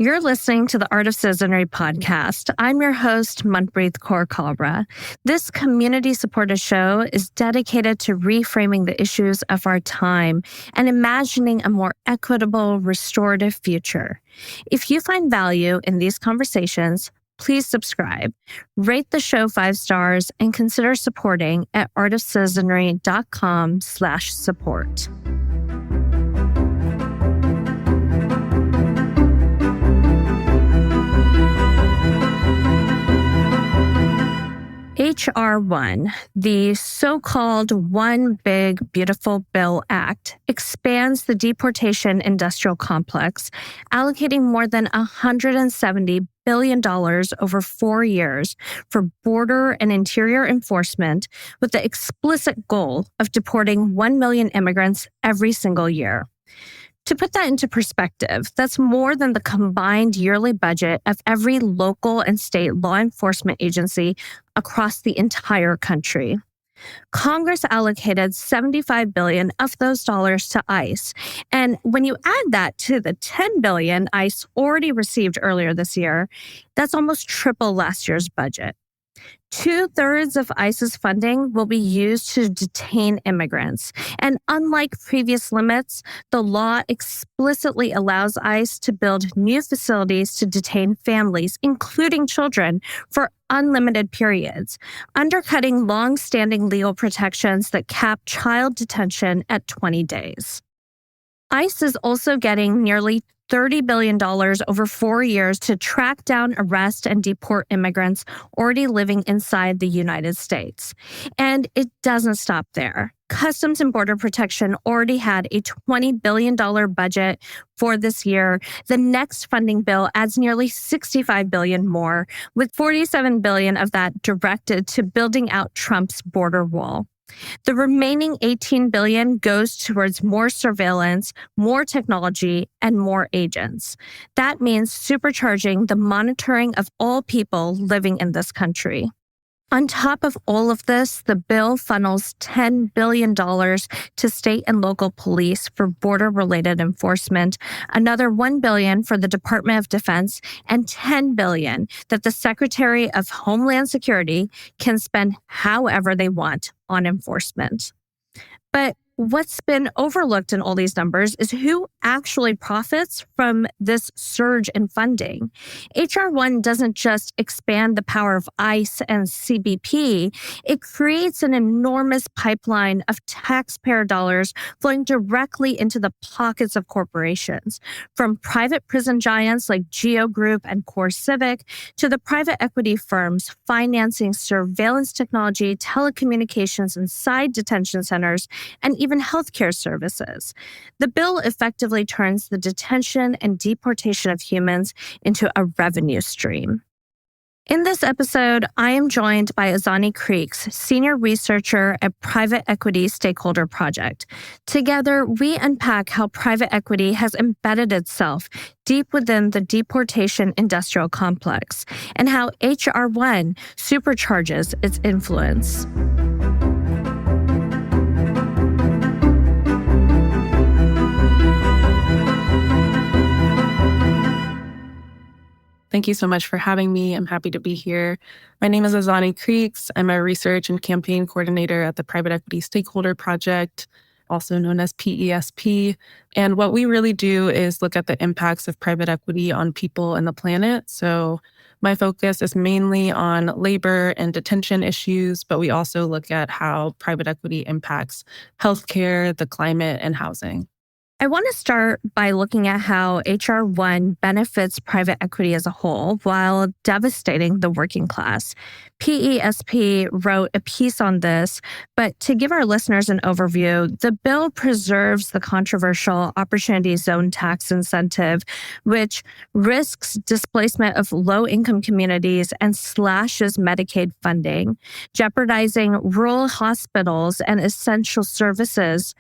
You're listening to the Art of Citizenry podcast. I'm your host, Manpreet Kaur Kalra. This community-supported show is dedicated to reframing the issues of our time and imagining a more equitable, restorative future. If you find value in these conversations, please subscribe, rate the show 5 stars, and consider supporting at artofcitizenry.com/support. H.R. 1, the so-called One Big Beautiful Bill Act, expands the Deportation Industrial Complex, allocating more than $170 billion over 4 years for border and interior enforcement with the explicit goal of deporting 1 million immigrants every single year. To put that into perspective, that's more than the combined yearly budget of every local and state law enforcement agency across the entire country. Congress allocated $75 billion of those dollars to ICE. And when you add that to the $10 billion ICE already received earlier this year, that's almost triple last year's budget. 2/3 of ICE's funding will be used to detain immigrants. And unlike previous limits, the law explicitly allows ICE to build new facilities to detain families, including children, for unlimited periods, undercutting long-standing legal protections that cap child detention at 20 days. ICE is also getting nearly $30 billion over 4 years to track down, arrest, and deport immigrants already living inside the United States. And it doesn't stop there. Customs and Border Protection already had a $20 billion budget for this year. The next funding bill adds nearly $65 billion more, with $47 billion of that directed to building out Trump's border wall. The remaining $18 billion goes towards more surveillance, more technology, and more agents. That means supercharging the monitoring of all people living in this country. On top of all of this, the bill funnels $10 billion to state and local police for border-related enforcement, another $1 billion for the Department of Defense, and $10 billion that the Secretary of Homeland Security can spend however they want on enforcement. But what's been overlooked in all these numbers is who actually profits from this surge in funding. H.R. 1 doesn't just expand the power of ICE and CBP, it creates an enormous pipeline of taxpayer dollars flowing directly into the pockets of corporations, from private prison giants like GEO Group and CoreCivic to the private equity firms financing surveillance technology, telecommunications inside detention centers, and even healthcare services. The bill effectively turns the detention and deportation of humans into a revenue stream. In this episode, I am joined by Azani Creeks, senior researcher at Private Equity Stakeholder Project. Together, we unpack how private equity has embedded itself deep within the Deportation Industrial Complex and how H.R. 1 supercharges its influence. Thank you so much for having me. I'm happy to be here. My name is Azani Creeks. I'm a research and campaign coordinator at the Private Equity Stakeholder Project, also known as PESP. And what we really do is look at the impacts of private equity on people and the planet. So my focus is mainly on labor and detention issues, but we also look at how private equity impacts healthcare, the climate, and housing. I want to start by looking at how H.R. 1 benefits private equity as a whole while devastating the working class. PESP wrote a piece on this, but to give our listeners an overview, the bill preserves the controversial Opportunity Zone tax incentive, which risks displacement of low-income communities and slashes Medicaid funding, jeopardizing rural hospitals and essential services.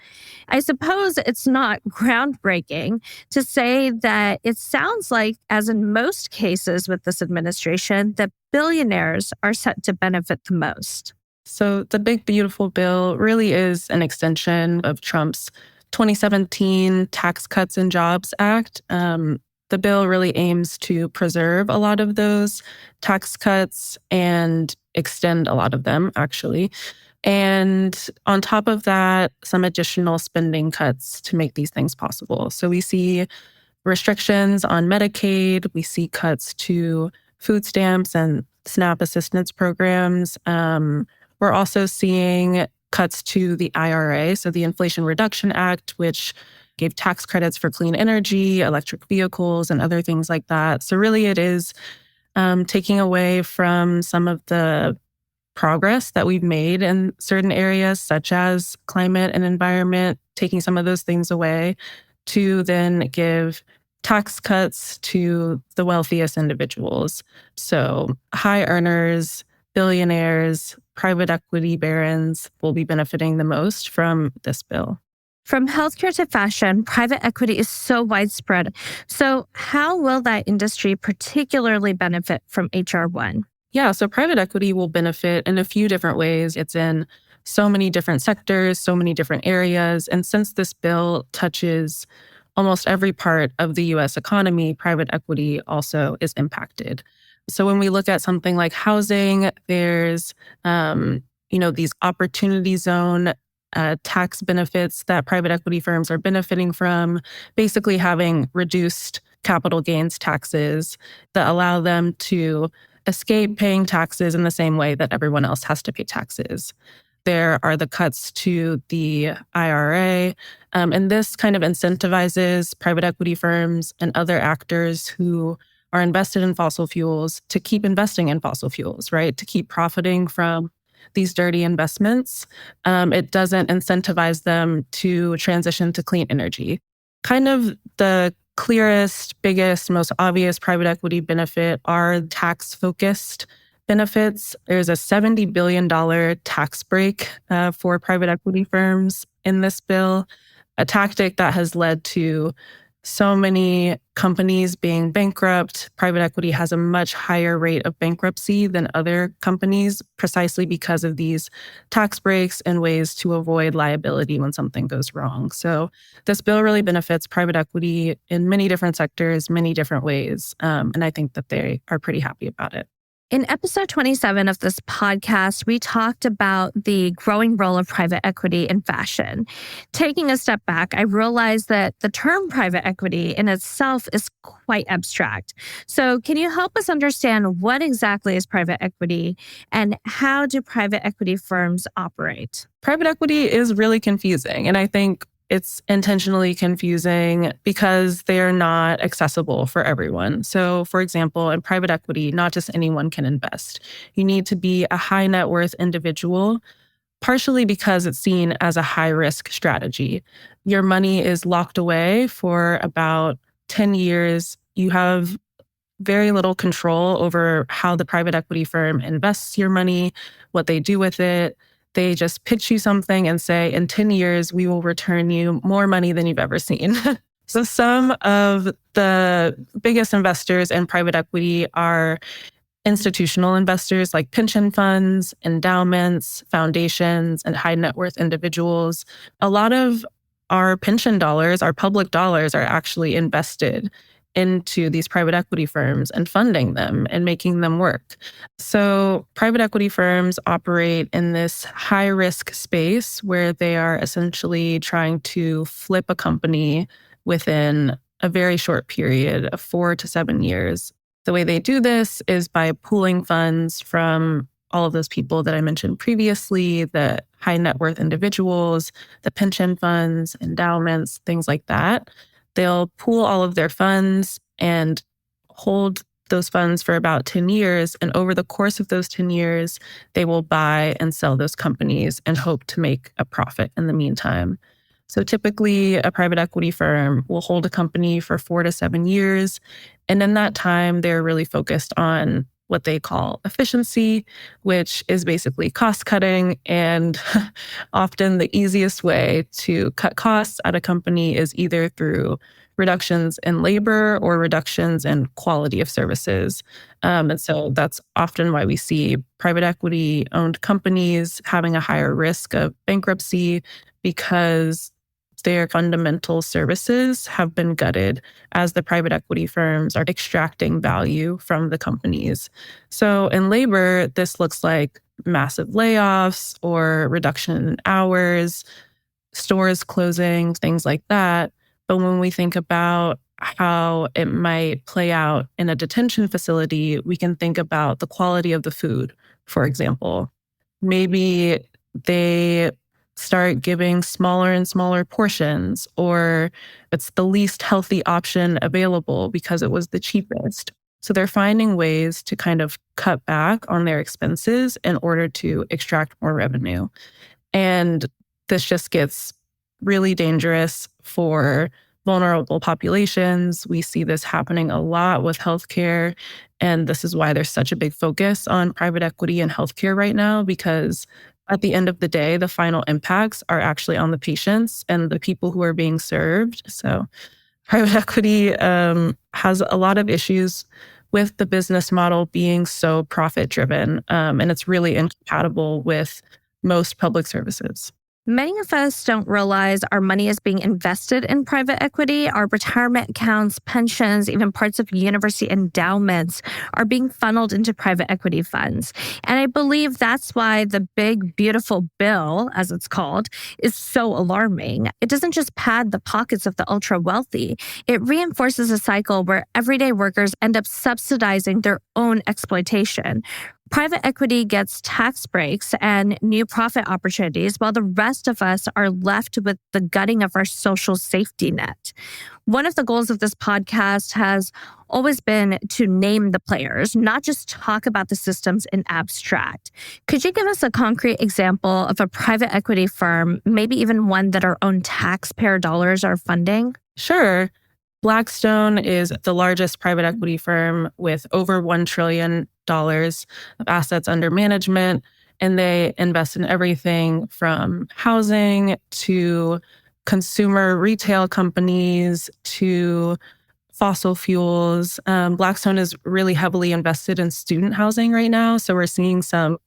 I suppose it's not groundbreaking to say that it sounds like, as in most cases with this administration, that billionaires are set to benefit the most. So the Big Beautiful Bill really is an extension of Trump's 2017 Tax Cuts and Jobs Act. The bill really aims to preserve a lot of those tax cuts and extend a lot of them, actually. And on top of that, some additional spending cuts to make these things possible. So we see restrictions on Medicaid, we see cuts to food stamps and SNAP assistance programs. We're also seeing cuts to the IRA, so the Inflation Reduction Act, which gave tax credits for clean energy, electric vehicles, and other things like that. So really it is taking away from some of the progress that we've made in certain areas, such as climate and environment, taking some of those things away to then give tax cuts to the wealthiest individuals. So high earners, billionaires, private equity barons will be benefiting the most from this bill. From healthcare to fashion, private equity is so widespread. So, how will that industry particularly benefit from HR 1? Yeah, so private equity will benefit in a few different ways. It's in so many different sectors, so many different areas. And since this bill touches almost every part of the US economy, private equity also is impacted. So when we look at something like housing, there's these opportunity zone tax benefits that private equity firms are benefiting from, basically having reduced capital gains taxes that allow them to escape paying taxes in the same way that everyone else has to pay taxes. There are the cuts to the IRA, and this kind of incentivizes private equity firms and other actors who are invested in fossil fuels to keep investing in fossil fuels, right? To keep profiting from these dirty investments. It doesn't incentivize them to transition to clean energy. Kind of the clearest, biggest, most obvious private equity benefit are tax-focused benefits. There's a $70 billion tax break for private equity firms in this bill, a tactic that has led to so many companies being bankrupt. Private equity has a much higher rate of bankruptcy than other companies precisely because of these tax breaks and ways to avoid liability when something goes wrong. So this bill really benefits private equity in many different sectors, many different ways. And I think that they are pretty happy about it. In episode 27 of this podcast, we talked about the growing role of private equity in fashion. Taking a step back, I realized that the term private equity in itself is quite abstract. So can you help us understand what exactly is private equity and how do private equity firms operate? Private equity is really confusing, and I think it's intentionally confusing because they're not accessible for everyone. So, for example, in private equity, not just anyone can invest. You need to be a high net worth individual, partially because it's seen as a high risk strategy. Your money is locked away for about 10 years. You have very little control over how the private equity firm invests your money, what they do with it. They just pitch you something and say, in 10 years, we will return you more money than you've ever seen. So some of the biggest investors in private equity are institutional investors like pension funds, endowments, foundations, and high net worth individuals. A lot of our pension dollars, our public dollars, are actually invested into these private equity firms and funding them and making them work. So private equity firms operate in this high risk space where they are essentially trying to flip a company within a very short period of 4 to 7 years. The way they do this is by pooling funds from all of those people that I mentioned previously, the high net worth individuals, the pension funds, endowments, things like that. They'll pool all of their funds and hold those funds for about 10 years. And over the course of those 10 years, they will buy and sell those companies and hope to make a profit in the meantime. So typically, a private equity firm will hold a company for 4 to 7 years. And in that time, they're really focused on what they call efficiency, which is basically cost cutting. And often the easiest way to cut costs at a company is either through reductions in labor or reductions in quality of services. And so that's often why we see private equity owned companies having a higher risk of bankruptcy because their fundamental services have been gutted as the private equity firms are extracting value from the companies. So in labor, this looks like massive layoffs or reduction in hours, stores closing, things like that. But when we think about how it might play out in a detention facility, we can think about the quality of the food, for example. Maybe they start giving smaller and smaller portions, or it's the least healthy option available because it was the cheapest. So they're finding ways to kind of cut back on their expenses in order to extract more revenue. And this just gets really dangerous for vulnerable populations. We see this happening a lot with healthcare. And this is why there's such a big focus on private equity and healthcare right now, because at the end of the day, the final impacts are actually on the patients and the people who are being served. So private equity has a lot of issues with the business model being so profit driven. And it's really incompatible with most public services. Many of us don't realize our money is being invested in private equity. Our retirement accounts, pensions, even parts of university endowments are being funneled into private equity funds. And I believe that's why the big, beautiful bill, as it's called, is so alarming. It doesn't just pad the pockets of the ultra wealthy. It reinforces a cycle where everyday workers end up subsidizing their own exploitation. Private equity gets tax breaks and new profit opportunities, while the rest of us are left with the gutting of our social safety net. One of the goals of this podcast has always been to name the players, not just talk about the systems in abstract. Could you give us a concrete example of a private equity firm, maybe even one that our own taxpayer dollars are funding? Sure. Blackstone is the largest private equity firm with over $1 trillion of assets under management. And they invest in everything from housing to consumer retail companies to fossil fuels. Blackstone is really heavily invested in student housing right now. So we're seeing some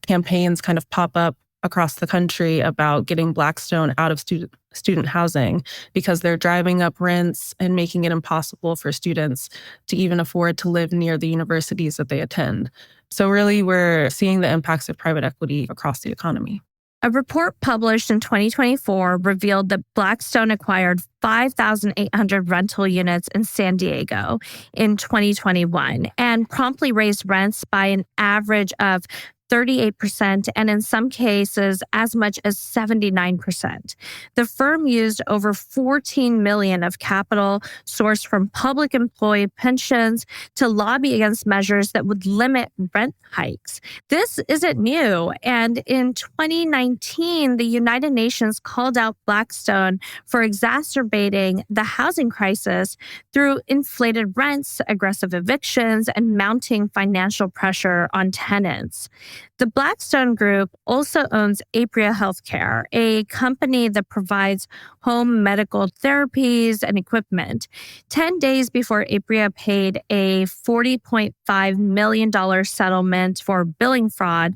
campaigns kind of pop up across the country about getting Blackstone out of student housing because they're driving up rents and making it impossible for students to even afford to live near the universities that they attend. So really, we're seeing the impacts of private equity across the economy. A report published in 2024 revealed that Blackstone acquired 5,800 rental units in San Diego in 2021 and promptly raised rents by an average of 38%, and in some cases, as much as 79%. The firm used over $14 million of capital sourced from public employee pensions to lobby against measures that would limit rent hikes. This isn't new, and in 2019, the United Nations called out Blackstone for exacerbating the housing crisis through inflated rents, aggressive evictions, and mounting financial pressure on tenants. The Blackstone Group also owns Apria Healthcare, a company that provides home medical therapies and equipment. 10 days before Apria paid a $40.5 million settlement for billing fraud,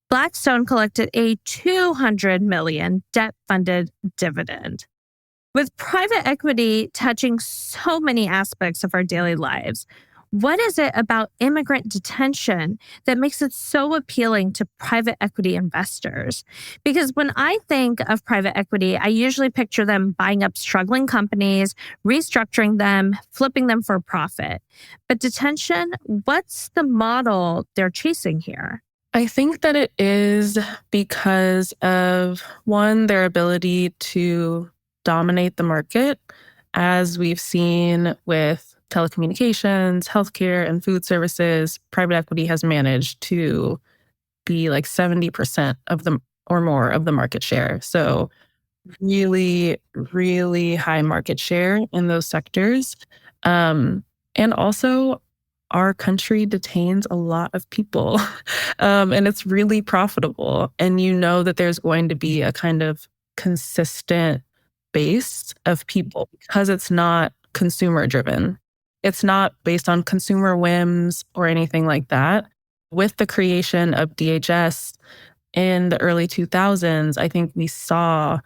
Blackstone collected a $200 million debt-funded dividend. With private equity touching so many aspects of our daily lives, what is it about immigrant detention that makes it so appealing to private equity investors? Because when I think of private equity, I usually picture them buying up struggling companies, restructuring them, flipping them for profit. But detention, what's the model they're chasing here? I think that it is because of, one, their ability to dominate the market, as we've seen with telecommunications, healthcare, and food services. Private equity has managed to be like 70% of the or more of the market share. So really, really high market share in those sectors. And also, our country detains a lot of people, and it's really profitable. And you know that there's going to be a kind of consistent base of people because it's not consumer driven. It's not based on consumer whims or anything like that. With the creation of DHS in the early 2000s, I think we saw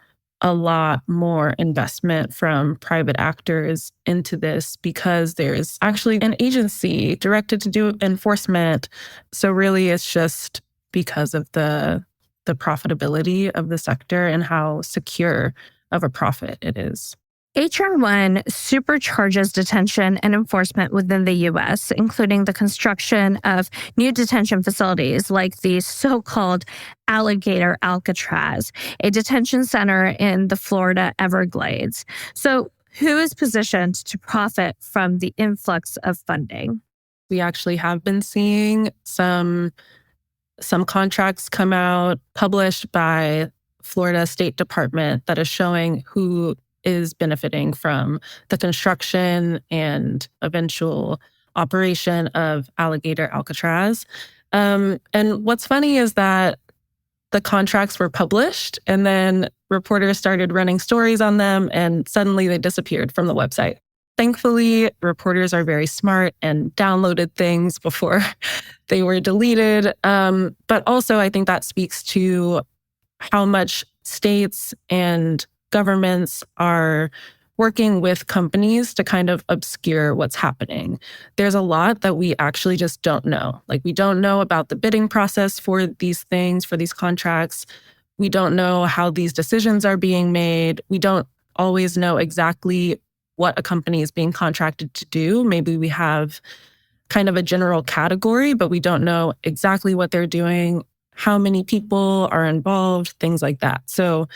a lot more investment from private actors into this because there's actually an agency directed to do enforcement. So really it's just because of the profitability of the sector and how secure of a profit it is. H.R. 1 supercharges detention and enforcement within the U.S., including the construction of new detention facilities like the so-called Alligator Alcatraz, a detention center in the Florida Everglades. So, who is positioned to profit from the influx of funding? We actually have been seeing some contracts come out published by Florida State Department that is showing who is benefiting from the construction and eventual operation of Alligator Alcatraz. And what's funny is that the contracts were published and then reporters started running stories on them and suddenly they disappeared from the website. Thankfully, reporters are very smart and downloaded things before they were deleted. But also, I think that speaks to how much states and governments are working with companies to kind of obscure what's happening. There's a lot that we actually just don't know. Like, we don't know about the bidding process for these things, for these contracts. We don't know how these decisions are being made. We don't always know exactly what a company is being contracted to do. Maybe we have kind of a general category, but we don't know exactly what they're doing, how many people are involved, things like that. So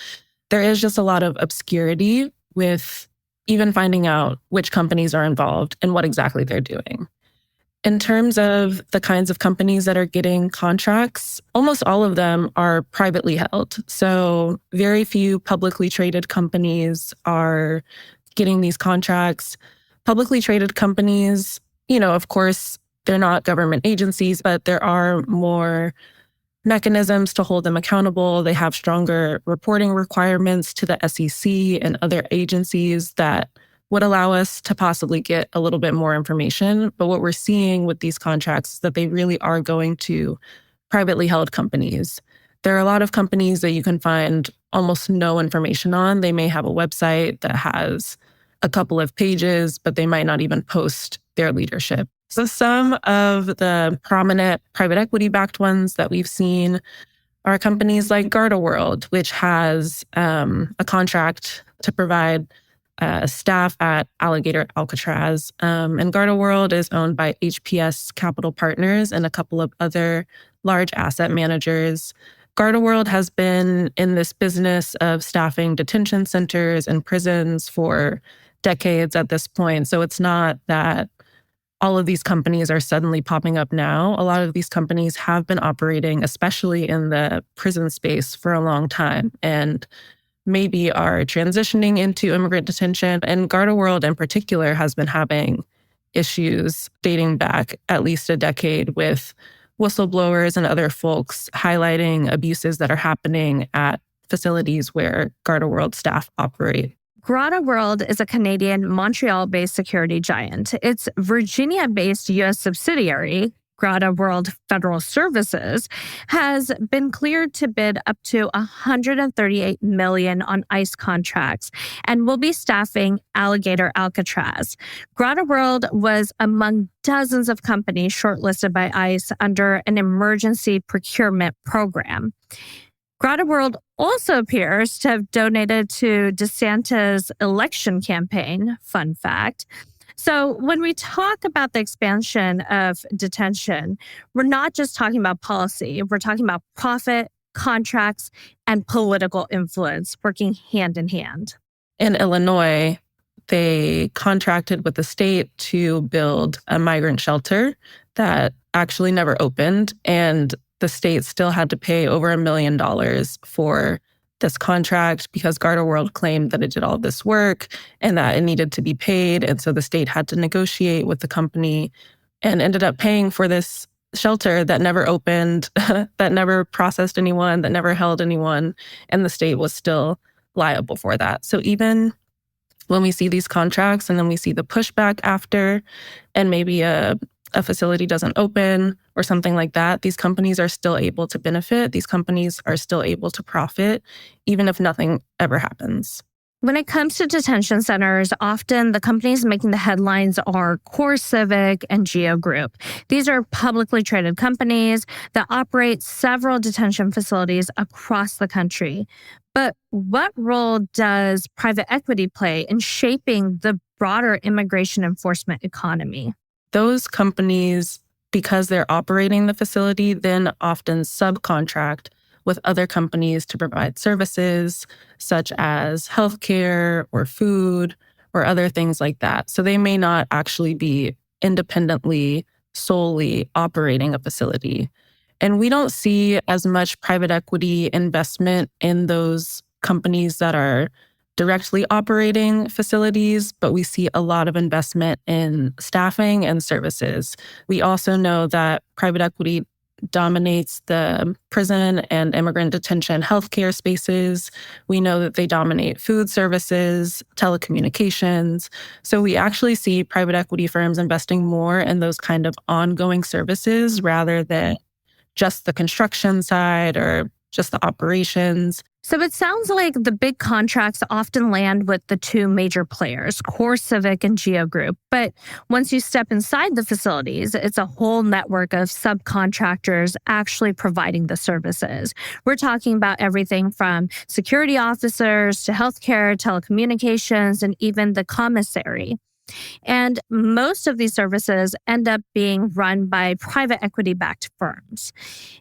there is just a lot of obscurity with even finding out which companies are involved and what exactly they're doing. In terms of the kinds of companies that are getting contracts, almost all of them are privately held. So very few publicly traded companies are getting these contracts. Publicly traded companies, of course, they're not government agencies, but there are more mechanisms to hold them accountable. They have stronger reporting requirements to the SEC and other agencies that would allow us to possibly get a little bit more information. But what we're seeing with these contracts is that they really are going to privately held companies. There are a lot of companies that you can find almost no information on. They may have a website that has a couple of pages, but they might not even post their leadership. So some of the prominent private equity-backed ones that we've seen are companies like GardaWorld, which has a contract to provide staff at Alligator Alcatraz. And GardaWorld is owned by HPS Capital Partners and a couple of other large asset managers. GardaWorld has been in this business of staffing detention centers and prisons for decades at this point. So it's not that all of these companies are suddenly popping up now. A lot of these companies have been operating, especially in the prison space, for a long time and maybe are transitioning into immigrant detention. And GardaWorld in particular has been having issues dating back at least a decade with whistleblowers and other folks highlighting abuses that are happening at facilities where GardaWorld staff operate. GardaWorld is a Canadian Montreal-based security giant. Its Virginia-based U.S. subsidiary, GardaWorld Federal Services, has been cleared to bid up to $138 million on ICE contracts and will be staffing Alligator Alcatraz. GardaWorld was among dozens of companies shortlisted by ICE under an emergency procurement program. GardaWorld also appears to have donated to DeSantis' election campaign, fun fact. So when we talk about the expansion of detention, we're not just talking about policy. We're talking about profit, contracts, and political influence working hand in hand. In Illinois, they contracted with the state to build a migrant shelter that actually never opened, and the state still had to pay over $1 million for this contract because GardaWorld claimed that it did all of this work and that it needed to be paid. And so the state had to negotiate with the company and ended up paying for this shelter that never opened, that never processed anyone, that never held anyone. And the state was still liable for that. So even when we see these contracts and then we see the pushback after and maybe a a facility doesn't open or something like that, these companies are still able to benefit. These companies are still able to profit, even if nothing ever happens. When it comes to detention centers, often the companies making the headlines are CoreCivic and GEO Group. These are publicly traded companies that operate several detention facilities across the country. But what role does private equity play in shaping the broader immigration enforcement economy? Those companies, because they're operating the facility, then often subcontract with other companies to provide services such as healthcare or food or other things like that. So they may not actually be independently, solely operating a facility. And we don't see as much private equity investment in those companies that are directly operating facilities, but we see a lot of investment in staffing and services. We also know that private equity dominates the prison and immigrant detention healthcare spaces. We know that they dominate food services, telecommunications. So we actually see private equity firms investing more in those kind of ongoing services rather than just the construction side or just the operations. So it sounds like the big contracts often land with the two major players, CoreCivic and GEO Group. But once you step inside the facilities, it's a whole network of subcontractors actually providing the services. We're talking about everything from security officers to healthcare, telecommunications, and even the commissary. And most of these services end up being run by private equity backed firms.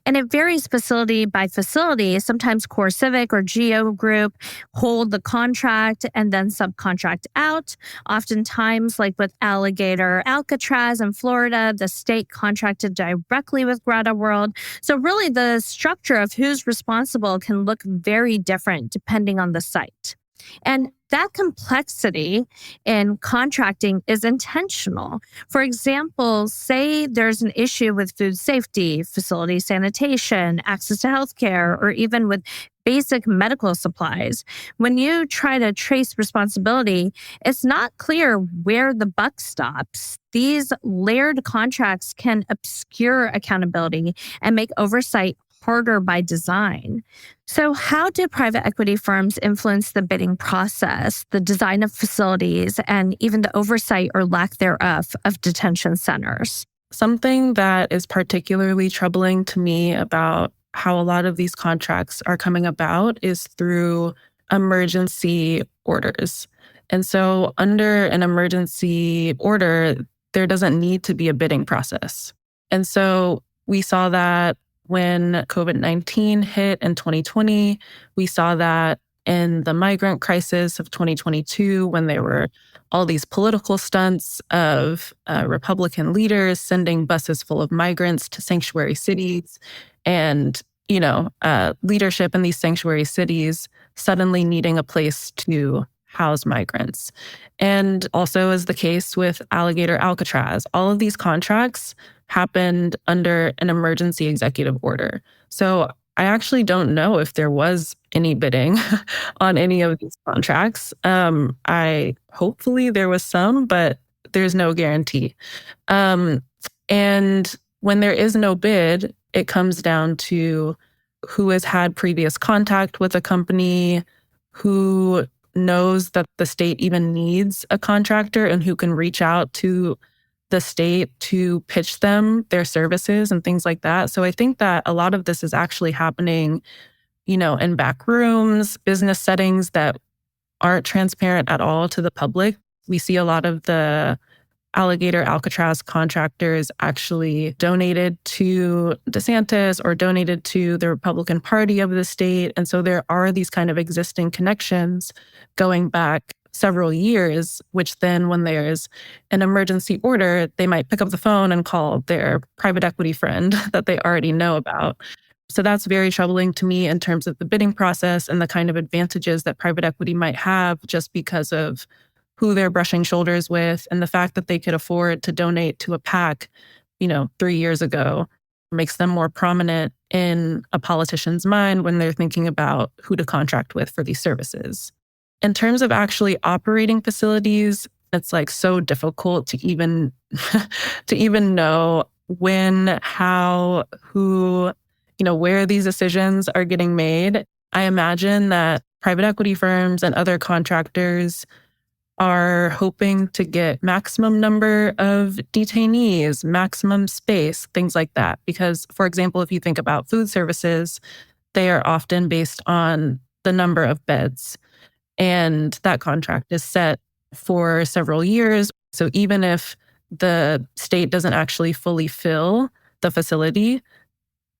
And it varies facility by facility. Sometimes CoreCivic or GEO Group hold the contract and then subcontract out. Oftentimes, like with Alligator Alcatraz in Florida, the state contracted directly with Greta World. So really the structure of who's responsible can look very different depending on the site. And that complexity in contracting is intentional. For example, say there's an issue with food safety, facility sanitation, access to healthcare, or even with basic medical supplies. When you try to trace responsibility, it's not clear where the buck stops. These layered contracts can obscure accountability and make oversight harder by design. So, how do private equity firms influence the bidding process, the design of facilities, and even the oversight or lack thereof of detention centers? Something that is particularly troubling to me about how a lot of these contracts are coming about is through emergency orders. And so, under an emergency order, there doesn't need to be a bidding process. And so, we saw that when COVID-19 hit in 2020, we saw that in the migrant crisis of 2022, when there were all these political stunts of Republican leaders sending buses full of migrants to sanctuary cities and, leadership in these sanctuary cities suddenly needing a place to house migrants. And also is the case with Alligator Alcatraz. All of these contracts happened under an emergency executive order. So I actually don't know if there was any bidding on any of these contracts. Hopefully there was some, but there's no guarantee. And when there is no bid, it comes down to who has had previous contact with a company, who knows that the state even needs a contractor, and who can reach out to the state to pitch them their services and things like that. So I think that a lot of this is actually happening, in back rooms, business settings that aren't transparent at all to the public. We see a lot of the Alligator Alcatraz contractors actually donated to DeSantis or donated to the Republican Party of the state. And so there are these kind of existing connections going back several years, which then when there's an emergency order, they might pick up the phone and call their private equity friend that they already know about. So that's very troubling to me in terms of the bidding process and the kind of advantages that private equity might have just because of who they're brushing shoulders with and the fact that they could afford to donate to a PAC, 3 years ago makes them more prominent in a politician's mind when they're thinking about who to contract with for these services. In terms of actually operating facilities, It's like so difficult to even to even know when, how, who, where these decisions are getting made. I imagine that private equity firms and other contractors are hoping to get maximum number of detainees, maximum space, things like that. Because, for example, if you think about food services, they are often based on the number of beds. And that contract is set for several years. So even if the state doesn't actually fully fill the facility,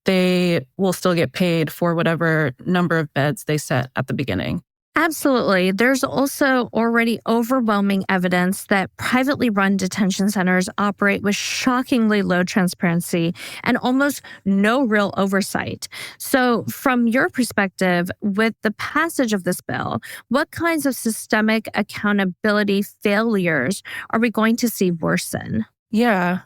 they will still get paid for whatever number of beds they set at the beginning. Absolutely. There's also already overwhelming evidence that privately run detention centers operate with shockingly low transparency and almost no real oversight. So, from your perspective, with the passage of this bill, what kinds of systemic accountability failures are we going to see worsen? Yeah.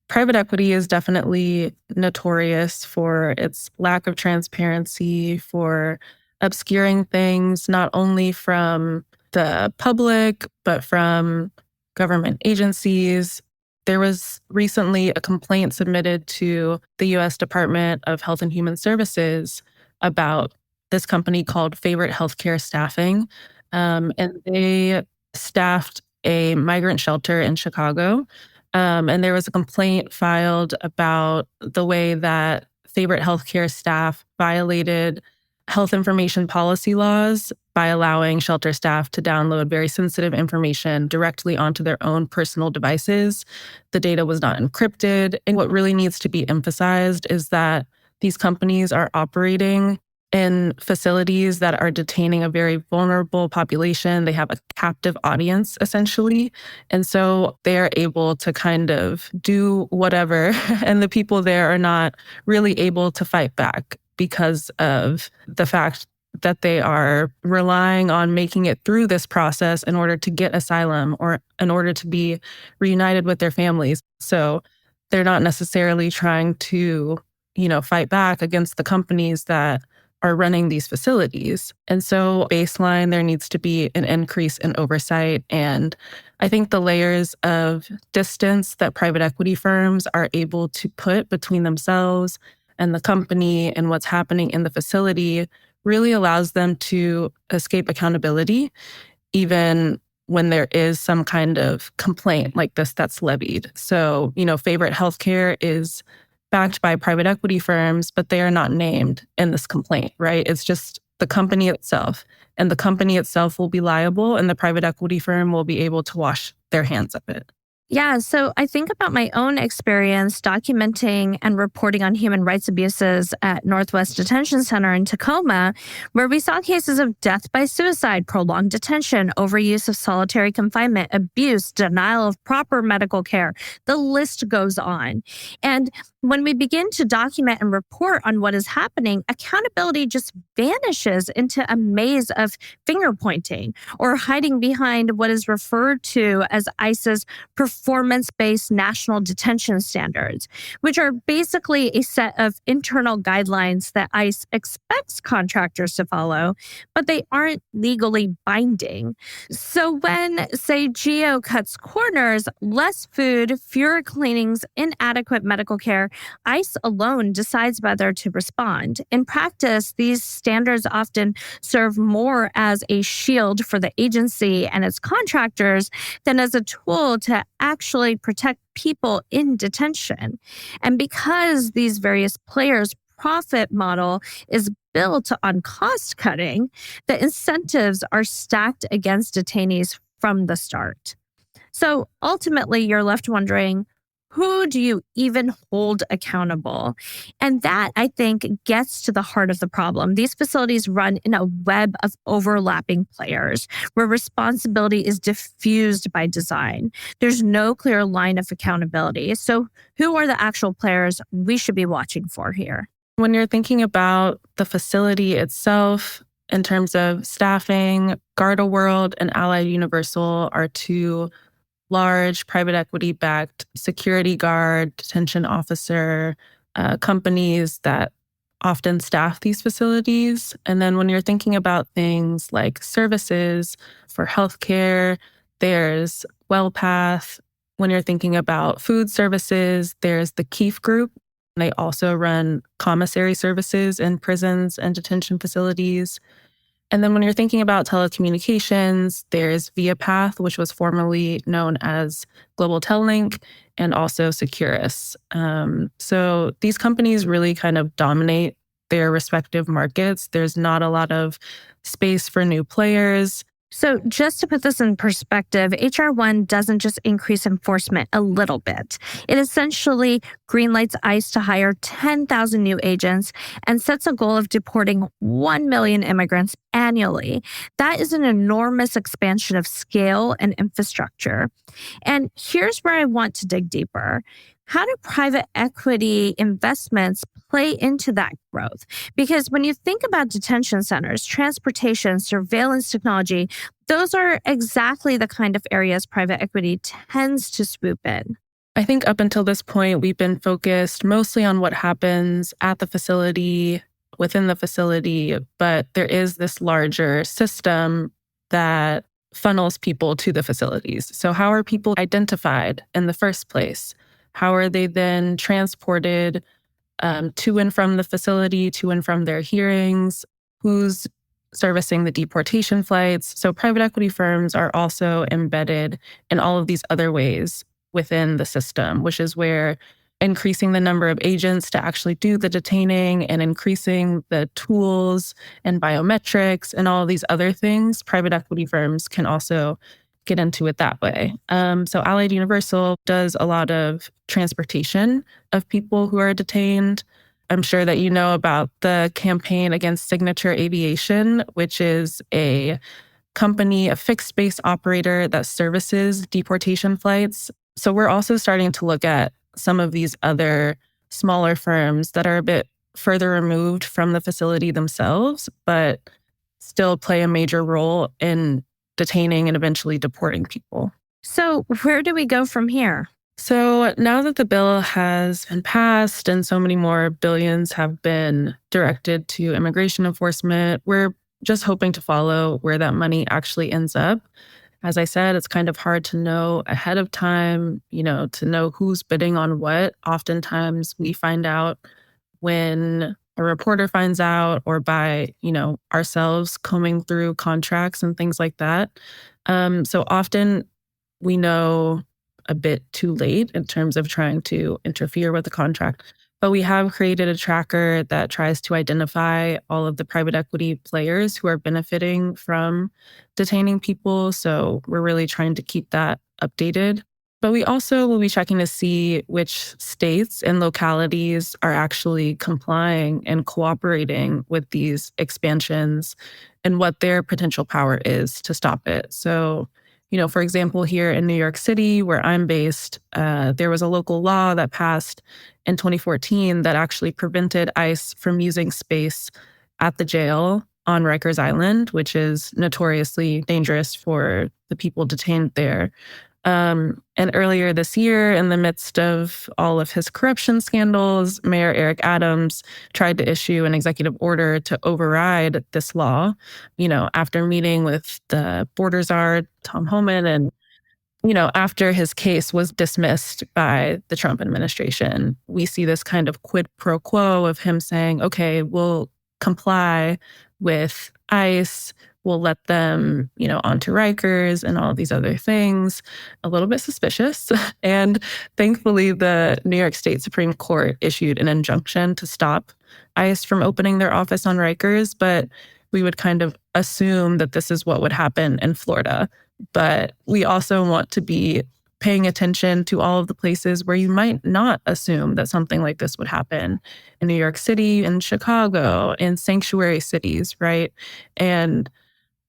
Private equity is definitely notorious for its lack of transparency, for obscuring things, not only from the public, but from government agencies. There was recently a complaint submitted to the US Department of Health and Human Services about this company called Favorite Healthcare Staffing. And they staffed a migrant shelter in Chicago, and there was a complaint filed about the way that Favorite Healthcare staff violated health information policy laws by allowing shelter staff to download very sensitive information directly onto their own personal devices. The data was not encrypted. And what really needs to be emphasized is that these companies are operating in facilities that are detaining a very vulnerable population. They have a captive audience, essentially. And so they're able to kind of do whatever. And the people there are not really able to fight back because of the fact that they are relying on making it through this process in order to get asylum or in order to be reunited with their families. So they're not necessarily trying to, fight back against the companies that are running these facilities. And so baseline, there needs to be an increase in oversight. And I think the layers of distance that private equity firms are able to put between themselves and the company and what's happening in the facility really allows them to escape accountability, even when there is some kind of complaint like this that's levied. So, Favorite Healthcare is backed by private equity firms, but they are not named in this complaint, right? It's just the company itself. And the company itself will be liable, and the private equity firm will be able to wash their hands of it. Yeah, so I think about my own experience documenting and reporting on human rights abuses at Northwest Detention Center in Tacoma, where we saw cases of death by suicide, prolonged detention, overuse of solitary confinement, abuse, denial of proper medical care. The list goes on. And when we begin to document and report on what is happening, accountability just vanishes into a maze of finger pointing or hiding behind what is referred to as ICE's performance-based national detention standards, which are basically a set of internal guidelines that ICE expects contractors to follow, but they aren't legally binding. So when, say, GEO cuts corners, less food, fewer cleanings, inadequate medical care, ICE alone decides whether to respond. In practice, these standards often serve more as a shield for the agency and its contractors than as a tool to actually protect people in detention. And because these various players' profit model is built on cost cutting, the incentives are stacked against detainees from the start. So ultimately, you're left wondering, who do you even hold accountable? And that, I think, gets to the heart of the problem. These facilities run in a web of overlapping players where responsibility is diffused by design. There's no clear line of accountability. So, who are the actual players we should be watching for here? When you're thinking about the facility itself, in terms of staffing, Garda World and Allied Universal are two large private equity backed security guard, detention officer companies that often staff these facilities. And then when you're thinking about things like services for healthcare, there's WellPath. When you're thinking about food services, there's the Keefe Group. They also run commissary services in prisons and detention facilities. And then when you're thinking about telecommunications, there's ViaPath, which was formerly known as Global Tellink, and also Securus. So these companies really kind of dominate their respective markets. There's not a lot of space for new players. So just to put this in perspective, HR 1 doesn't just increase enforcement a little bit. It essentially greenlights ICE to hire 10,000 new agents and sets a goal of deporting 1 million immigrants annually. That is an enormous expansion of scale and infrastructure. And here's where I want to dig deeper. How do private equity investments play into that growth? Because when you think about detention centers, transportation, surveillance technology, those are exactly the kind of areas private equity tends to swoop in. I think up until this point, we've been focused mostly on what happens at the facility, within the facility, but there is this larger system that funnels people to the facilities. So how are people identified in the first place? How are they then transported to and from the facility, to and from their hearings? Who's servicing the deportation flights? So private equity firms are also embedded in all of these other ways within the system, which is where increasing the number of agents to actually do the detaining and increasing the tools and biometrics and all of these other things, private equity firms can also get into it that way. So Allied Universal does a lot of transportation of people who are detained. I'm sure that you know about the campaign against Signature Aviation, which is a company, a fixed base operator that services deportation flights. So we're also starting to look at some of these other smaller firms that are a bit further removed from the facility themselves, but still play a major role in detaining and eventually deporting people. So where do we go from here? So now that the bill has been passed and so many more billions have been directed to immigration enforcement, we're just hoping to follow where that money actually ends up. As I said, it's kind of hard to know ahead of time, to know who's bidding on what. Oftentimes we find out when a reporter finds out or by, ourselves combing through contracts and things like that. So often we know a bit too late in terms of trying to interfere with the contract. But we have created a tracker that tries to identify all of the private equity players who are benefiting from detaining people. So we're really trying to keep that updated. But we also will be checking to see which states and localities are actually complying and cooperating with these expansions and what their potential power is to stop it. So, for example, here in New York City, where I'm based, there was a local law that passed in 2014 that actually prevented ICE from using space at the jail on Rikers Island, which is notoriously dangerous for the people detained there. And earlier this year, in the midst of all of his corruption scandals, Mayor Eric Adams tried to issue an executive order to override this law, after meeting with the border czar, Tom Homan, and, after his case was dismissed by the Trump administration. We see this kind of quid pro quo of him saying, okay, we'll comply with ICE, we'll let them, onto Rikers and all of these other things. A little bit suspicious. And thankfully, the New York State Supreme Court issued an injunction to stop ICE from opening their office on Rikers. But we would kind of assume that this is what would happen in Florida. But we also want to be paying attention to all of the places where you might not assume that something like this would happen. In New York City, in Chicago, in sanctuary cities, right? And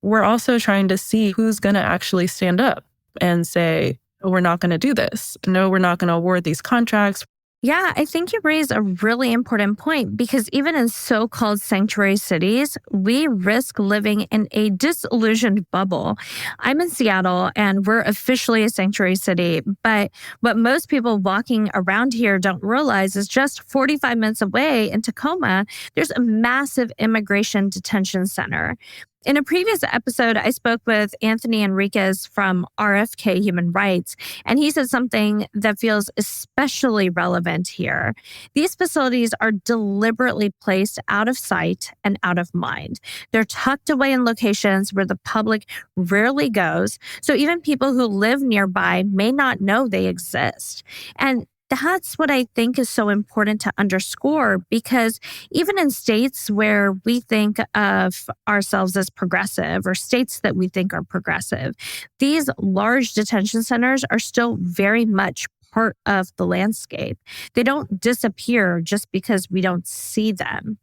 we're also trying to see who's going to actually stand up and say, oh, we're not going to do this. No, we're not going to award these contracts. Yeah, I think you raise a really important point because even in so-called sanctuary cities, we risk living in a disillusioned bubble. I'm in Seattle and we're officially a sanctuary city, but what most people walking around here don't realize is just 45 minutes away in Tacoma, there's a massive immigration detention center. In a previous episode, I spoke with Anthony Enriquez from RFK Human Rights, and he said something that feels especially relevant here. These facilities are deliberately placed out of sight and out of mind. They're tucked away in locations where the public rarely goes, so even people who live nearby may not know they exist. And that's what I think is so important to underscore, because even in states where we think of ourselves as progressive, or states that we think are progressive, these large detention centers are still very much part of the landscape. They don't disappear just because we don't see them.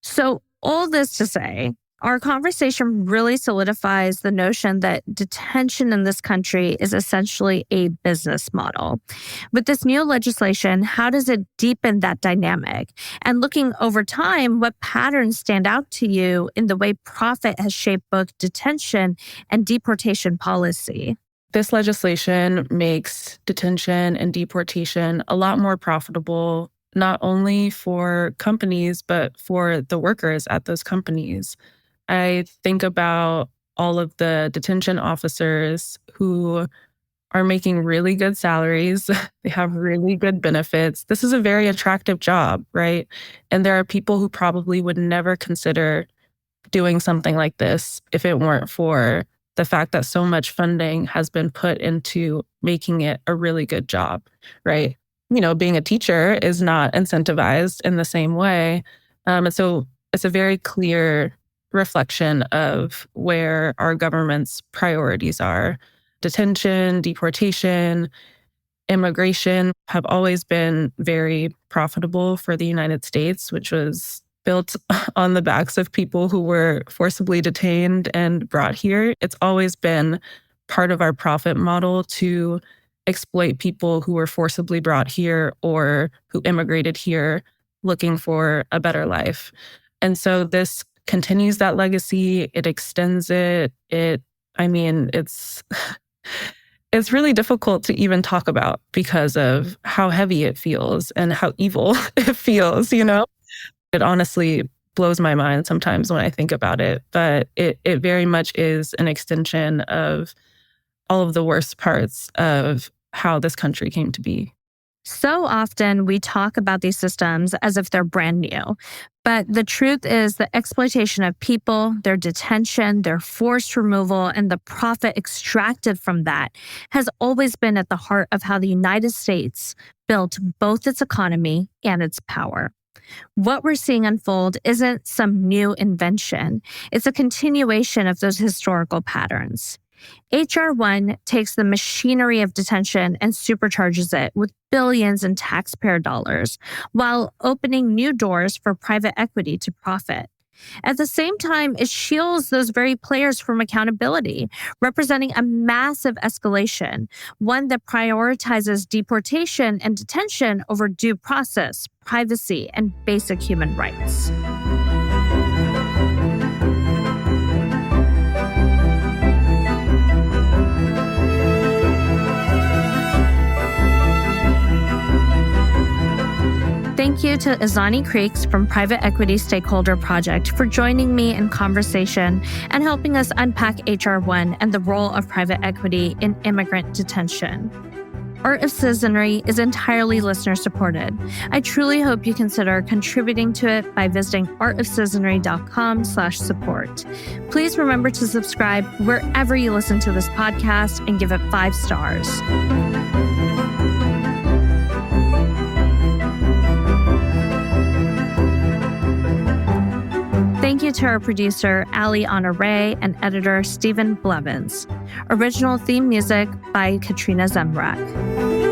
So all this to say, our conversation really solidifies the notion that detention in this country is essentially a business model. With this new legislation, how does it deepen that dynamic? And looking over time, what patterns stand out to you in the way profit has shaped both detention and deportation policy? This legislation makes detention and deportation a lot more profitable, not only for companies, but for the workers at those companies. I think about all of the detention officers who are making really good salaries. They have really good benefits. This is a very attractive job, right? And there are people who probably would never consider doing something like this if it weren't for the fact that so much funding has been put into making it a really good job, right? Being a teacher is not incentivized in the same way. And so it's a very clear reflection of where our government's priorities are. Detention, deportation, immigration have always been very profitable for the United States, which was built on the backs of people who were forcibly detained and brought here. It's always been part of our profit model to exploit people who were forcibly brought here or who immigrated here looking for a better life. And so this continues that legacy. It extends it. It's it's really difficult to even talk about because of how heavy it feels and how evil it feels, It honestly blows my mind sometimes when I think about it, but it very much is an extension of all of the worst parts of how this country came to be. So often we talk about these systems as if they're brand new. But the truth is the exploitation of people, their detention, their forced removal, and the profit extracted from that has always been at the heart of how the United States built both its economy and its power. What we're seeing unfold isn't some new invention. It's a continuation of those historical patterns. H.R. 1 takes the machinery of detention and supercharges it with billions in taxpayer dollars, while opening new doors for private equity to profit. At the same time, it shields those very players from accountability, representing a massive escalation, one that prioritizes deportation and detention over due process, privacy, and basic human rights. Thank you to Azani Creeks from Private Equity Stakeholder Project for joining me in conversation and helping us unpack H.R. 1 and the role of private equity in immigrant detention. Art of Citizenry is entirely listener-supported. I truly hope you consider contributing to it by visiting artofcitizenry.com/support. Please remember to subscribe wherever you listen to this podcast and give it 5 stars. Thank you to our producer, Ali Honore, and editor, Stephen Blevins. Original theme music by Katrina Zemrak.